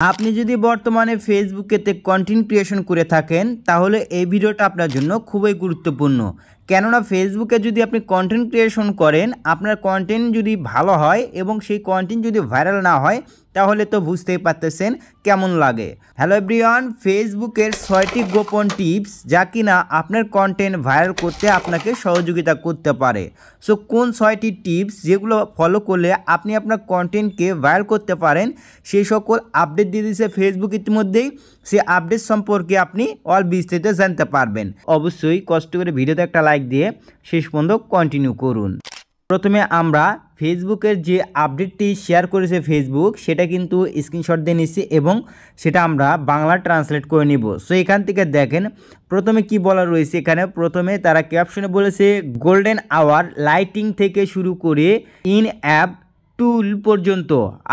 আপনি যদি বর্তমানে ফেসবুকেতে কন্টেন্ট ক্রিয়েশন করে থাকেন তাহলে এই ভিডিওটা আপনার জন্য খুবই গুরুত্বপূর্ণ। কেননা ফেসবুকে যদি আপনি কন্টেন্ট ক্রিয়েশন করেন, আপনার কন্টেন্ট যদি ভালো হয় এবং সেই কন্টেন্ট যদি ভাইরাল না হয় তাহলে তো বুঝতেই পারতেছেন কেমন লাগে। হ্যালো এভরিওয়ান, ফেসবুকের 6টি গোপন টিপস যা কিনা আপনার কন্টেন্ট ভাইরাল করতে আপনাকে সহযোগিতা করতে পারে। সো কোন 6টি টিপস যেগুলো ফলো করলে আপনি আপনার কন্টেন্টকে ভাইরাল করতে পারেন সেই সকল আপডেট দিয়ে দিয়েছে ফেসবুক ইতিমধ্যেই। সেই আপডেট সম্পর্কে আপনি অল বিস্তারিত জানতে পারবেন। অবশ্যই কষ্ট করে ভিডিওতে একটা লাইক দিয়ে শেষ পর্যন্ত কন্টিনিউ করুন। প্রথমে আমরা ফেসবুকের যে আপডেটটি শেয়ার করেছে ফেসবুক সেটা কিন্তু স্ক্রিনশট দিয়ে নিচ্ছি এবং সেটা আমরা বাংলা ট্রান্সলেট করে নিব। সো এখান থেকে দেখেন প্রথমে কি বলা রয়েছে। এখানে প্রথমে তারা ক্যাপশনে বলেছে গোল্ডেন আওয়ার লাইটিং থেকে শুরু করে ইন অ্যাপ টুল পর্যন্ত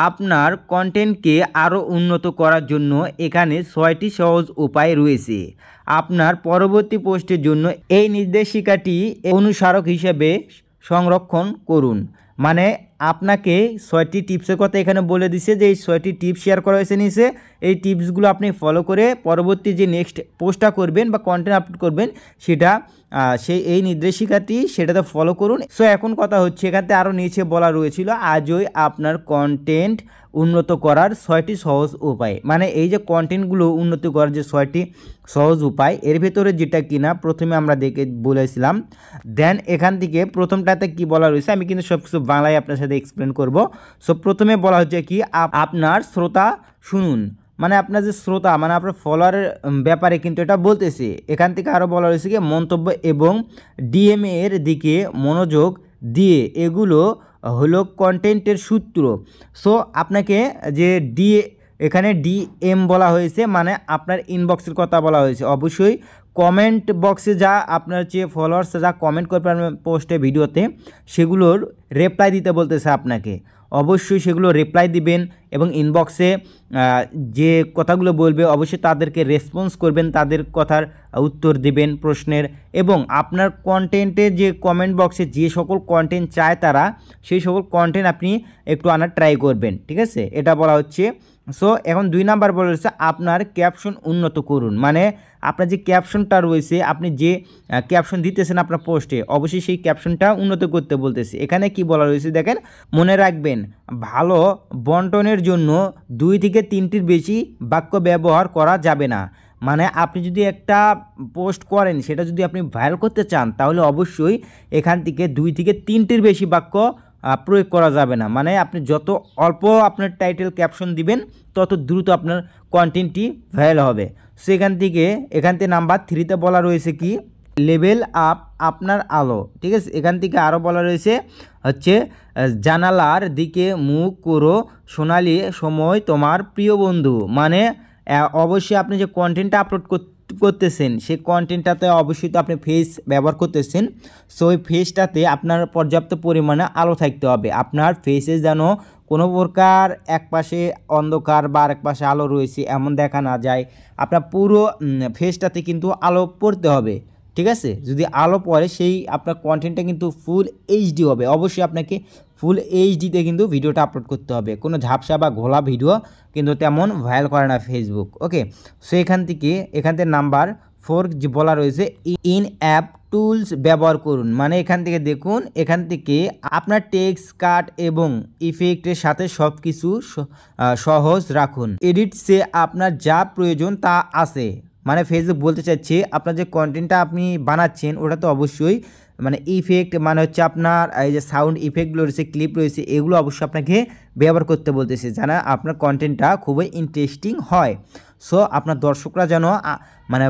আপনার কন্টেন্টকে আরও উন্নত করার জন্য এখানে 6টি সহজ উপায় রয়েছে। আপনার পরবর্তী পোস্টের জন্য এই নির্দেশিকাটি অনুস্মারক হিসেবে সংরক্ষণ করুন। মানে আপনাকে 6টি টিপসের কথা এখানে বলে দিছে যে এই 6টি টিপস শেয়ার করা হয়েছে নিচে। এই টিপসগুলো আপনি ফলো করে পরবর্তী যে নেক্সট পোস্টটা করবেন বা কন্টেন্ট আপলোড করবেন সেটা এই নির্দেশিকাটি সেটাতে ফলো করুন। সো এখন কথা হচ্ছে এখানে আরও নিচে বলা রয়েছিল আজই আপনার কন্টেন্ট উন্নত করার 6টি সহজ উপায়। মানে এই যে কন্টেন্টগুলো উন্নত করার যে 6টি সহজ উপায় এর ভেতরে যেটা কিনা প্রথমে আমরা দেখে বলেছিলাম। দেন এখান থেকে প্রথমটাতে কি বলা রয়েছে আমি কিন্তু সব কিছু বাংলায় আপনার সাথে এক্সপ্লেন করব। সো প্রথমে বলা হচ্ছে কি আপনার শ্রোতা শুনুন, মানে আপনার যে শ্রোতা মানে আপনার ফলোয়ারের ব্যাপারে কিন্তু এটা বলতেছে। এখান থেকে আরও বলা রয়েছে কি মন্তব্য এবং ডিএম এর দিকে মনোযোগ দিয়ে এগুলো হলো কন্টেন্টের সূত্র। সো আপনাকে যে এখানে ডিএম বলা হয়েছে মানে আপনার ইনবক্সের কথা বলা হয়েছে। অবশ্যই কমেন্ট বক্সে যা আপনার যে ফলোয়ার্স যা কমেন্ট করবে পোস্টে ভিডিওতে সেগুলোর রিপ্লাই দিতে বলতেছে আপনাকে। অবশ্যই সেগুলো রিপ্লাই দিবেন এবং ইনবক্সে যে কথাগুলো বলবে অবশ্যই তাদেরকে রেসপন্স করবেন, তাদের কথার উত্তর দিবেন প্রশ্নের। এবং আপনার কন্টেন্টের যে কমেন্ট বক্সে যে সকল কন্টেন্ট চায় তারা সেই সকল কন্টেন্ট আপনি একটু আনার ট্রাই করবেন, ঠিক আছে, এটা বলা হচ্ছে। সো এখন 2 নাম্বার বলা রয়েছে আপনার ক্যাপশন উন্নত করুন। মানে আপনার যে ক্যাপশনটা রয়েছে আপনি যে ক্যাপশন দিতেছেন আপনার পোস্টে অবশ্যই সেই ক্যাপশনটা উন্নত করতে বলতেছে। এখানে কি বলা রয়েছে দেখেন, মনে রাখবেন ভালো বন্টনের জন্য 2 থেকে 3টির বেশি বাক্য ব্যবহার করা যাবে না। মানে আপনি যদি একটা পোস্ট করেন সেটা যদি আপনি ভাইরাল করতে চান তাহলে অবশ্যই এখান থেকে 2 থেকে 3টির বেশি বাক্য প্রয়োগ করা যাবে না। মানে আপনি যত অল্প আপনার টাইটেল ক্যাপশন দিবেন তত দ্রুত আপনার কন্টেন্টটি ভাইরাল হবে। সো এখান থেকে নাম্বার 3তে বলা রয়েছে কি লেভেল আপ আপনার আলো, ঠিক আছে। এখান থেকে আরও বলা রয়েছে হচ্ছে জানালার দিকে মুখ করো সোনালি সময় তোমার প্রিয় বন্ধু। মানে অবশ্যই আপনি যে কন্টেন্টটা আপলোড করতেছেন সেই কন্টেন্টটাতে অবশ্যই তো আপনি ফেস ব্যবহার করতেছেন। সো ওই ফেসটাতে আপনার পর্যাপ্ত পরিমাণে আলো থাকতে হবে। আপনার ফেসে যেন কোনো প্রকার একপাশে অন্ধকার বা আরেক পাশে আলো রয়েছে এমন দেখা না যায়। আপনার পুরো ফেসটাতে কিন্তু আলো পড়তে হবে, ঠিক আছে। যদি আলো পড়ে সেই আপনার কন্টেন্টটা কিন্তু ফুল এইচডি হবে। অবশ্যই আপনাকে ফুল এইচডিতে কিন্তু ভিডিওটা আপলোড করতে হবে। কোনো ঝাপসা বা ঘোলা ভিডিও কিন্তু তেমন ভাইরাল করে না ফেসবুক, ওকে। সো এখান থেকে নাম্বার 4 যে বলা রয়েছে ইন অ্যাপ টুলস ব্যবহার করুন। মানে এখান থেকে দেখুন এখান থেকে আপনার টেক্সট কাট এবং ইফেক্টের সাথে সব কিছু সহজ রাখুন। এডিটসে আপনার যা প্রয়োজন তা আছে। মানে ফেসবুক বলতে চাচ্ছে আপনার যে কন্টেন্টটা আপনি বানাচ্ছেন ওটা তো অবশ্যই মানে ইফেক্ট মানে হচ্ছে আপনার এই যে সাউন্ড ইফেক্টগুলো রয়েছে ক্লিপ রয়েছে এগুলো অবশ্যই আপনাকে ব্যবহার করতে বলতেছে যেন আপনার কন্টেন্টটা খুবই ইন্টারেস্টিং হয়। সো আপনার দর্শকরা যেন মানে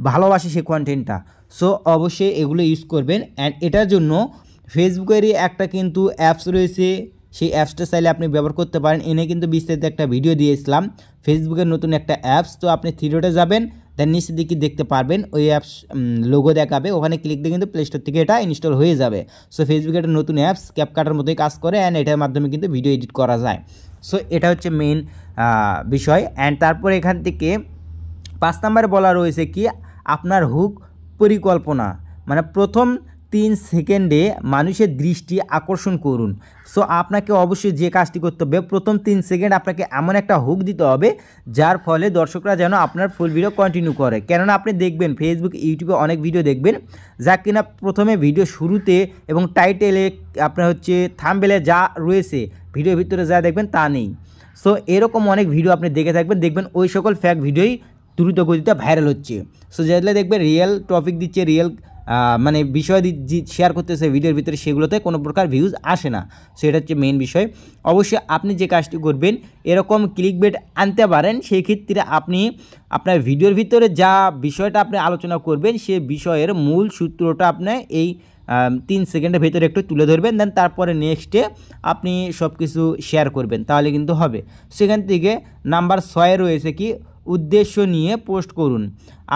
ভালোবাসে সেই কন্টেন্টটা। সো অবশ্যই এগুলো ইউজ করবেন। অ্যান্ড এটার জন্য ফেসবুকেরই একটা কিন্তু অ্যাপস রয়েছে, সেই অ্যাপসটা চাইলে আপনি ব্যবহার করতে পারেন। এনে কিন্তু বিস্তারিত একটা ভিডিও দিয়েছিলাম ফেসবুকের নতুন একটা অ্যাপস। তো আপনি 3 ডটে যাবেন, দেন নিচের দিকে দেখতে পারবেন ওই অ্যাপস লোগো দেখাবে, ওখানে ক্লিক দিয়ে কিন্তু প্লে স্টোর থেকে এটা ইনস্টল হয়ে যাবে। সো ফেসবুকের একটা নতুন অ্যাপস ক্যাপকাটার মতোই কাজ করে অ্যান্ড এটার মাধ্যমে কিন্তু ভিডিও এডিট করা যায়। সো এটা হচ্ছে মেইন বিষয়। অ্যান্ড তারপরে এখান থেকে 5 নম্বরে বলা রয়েছে কি আপনার হুক পরিকল্পনা। মানে প্রথম 3 সেকেন্ডে মানুষের দৃষ্টি আকর্ষণ করুন। সো আপনাকে অবশ্যই যে কাজটি করতে হবে, প্রথম 3 সেকেন্ড আপনাকে এমন একটা হুক দিতে হবে যার ফলে দর্শকরা যেন আপনার ফুল ভিডিও কন্টিনিউ করে। কেননা আপনি দেখবেন ফেসবুক, ইউটিউবে অনেক ভিডিও দেখবেন যা কিনা প্রথমে ভিডিও শুরুতে এবং টাইটেলে আপনার হচ্ছে থাম্বনেলে যা রয়েছে ভিডিওর ভিতরে যা দেখবেন তা নেই। সো এরকম অনেক ভিডিও আপনি দেখে থাকবেন, দেখবেন ওই সকল ফ্যাক ভিডিওই দ্রুত গতিতে ভাইরাল হচ্ছে। সো যেগুলো দেখবেন রিয়েল টপিক দিচ্ছে, রিয়েল মানে বিষয় শেয়ার করতেছে ভিডিওর ভিতরে, সেগুলোতে কোনো প্রকার ভিউজ আসে না। সো এটা হচ্ছে মেইন বিষয়। অবশ্যই আপনি যে কাজটি করবেন এরকম ক্লিকবেট আনতে পারেন, সেই ক্ষেত্রে আপনি আপনার ভিডিওর ভিতরে যা বিষয়টা আপনি আলোচনা করবেন সে বিষয়ের মূল সূত্রটা আপনি এই 3 সেকেন্ডের ভেতরে একটু তুলে ধরবেন, দেন তারপরে নেক্সটে আপনি সব কিছু শেয়ার করবেন, তাহলে কিন্তু হবে। সেখান থেকে নাম্বার 6 রয়েছে কি, উদ্দেশ্য নিয়ে পোস্ট করুন।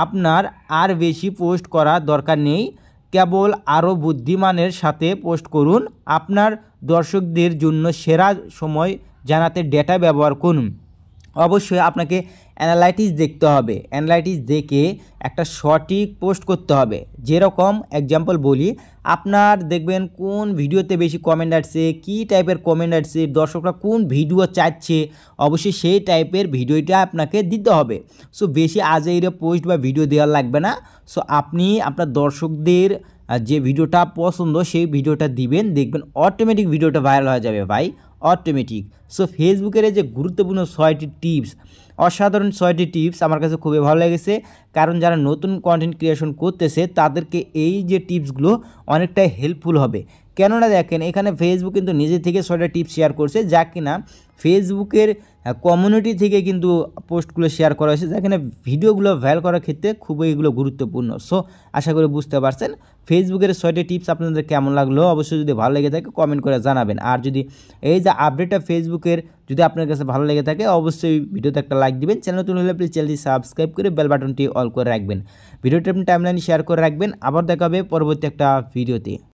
আপনার আর বেশি পোস্ট করার দরকার নেই, কেবল আরও বুদ্ধিমানের সাথে পোস্ট করুন। আপনার দর্শকদের জন্য সেরা সময় জানাতে ডেটা ব্যবহার করুন। অবশ্যই আপনাকে অ্যানালাইটিক্স দেখতে হবে, অ্যানালাইটিক্স দেখে একটা সঠিক পোস্ট করতে হবে। যেরকম এক্সাম্পল বলি, আপনার দেখবেন কোন ভিডিওতে বেশি কমেন্ট আসছে, কী টাইপের কমেন্ট আসছে, দর্শকরা কোন ভিডিও চাচ্ছে, অবশ্যই সেই টাইপের ভিডিওটা আপনাকে দিতে হবে। সো বেশি আজেইরে পোস্ট বা ভিডিও দেওয়া লাগবে না। সো আপনি আপনার দর্শকদের যে ভিডিওটা পছন্দ সেই ভিডিওটা দিবেন, দেখবেন অটোমেটিক ভিডিওটা ভাইরাল হয়ে যাবে ভাই, অটোমেটিক। সো ফেসবুকের যে গুরুত্বপূর্ণ 6টি টিপস, অসাধারণ 6টি টিপস আমার কাছে খুবই ভালো লেগেছে, কারণ যারা নতুন কন্টেন্ট ক্রিয়েশন করতেছে তাদেরকে এই যে টিপসগুলো অনেকটাই হেল্পফুল হবে। কেননা দেখেন এখানে ফেসবুক কিন্তু নিজে থেকে 6টা টিপস শেয়ার করছে, যা কিনা ফেসবুকের কমিউনিটি থেকে কিন্তু পোস্টগুলো শেয়ার করা হয়েছে, যা কিনা ভিডিওগুলো ভাইরাল করার ক্ষেত্রে খুবই এগুলো গুরুত্বপূর্ণ। সো আশা করি বুঝতে পারছেন ফেসবুকের 6টি টিপস আপনাদের কেমন লাগলো, অবশ্যই যদি ভালো লেগে থাকে কমেন্ট করে জানাবেন। আর যদি এই যে আপডেটটা ফেসবুকের যদি আপনার কাছে ভালো লেগে থাকে অবশ্যই ভিডিওতে একটা লাইক দিবেন, চ্যানেল নতুন হলে প্লিজ চ্যানেলটি সাবস্ক্রাইব করে বেল বাটনটি অল করে রাখবেন, ভিডিওটি আপনি টাইমলাইনে শেয়ার করে রাখবেন। আবার দেখা হবে পরবর্তী একটা ভিডিওতে।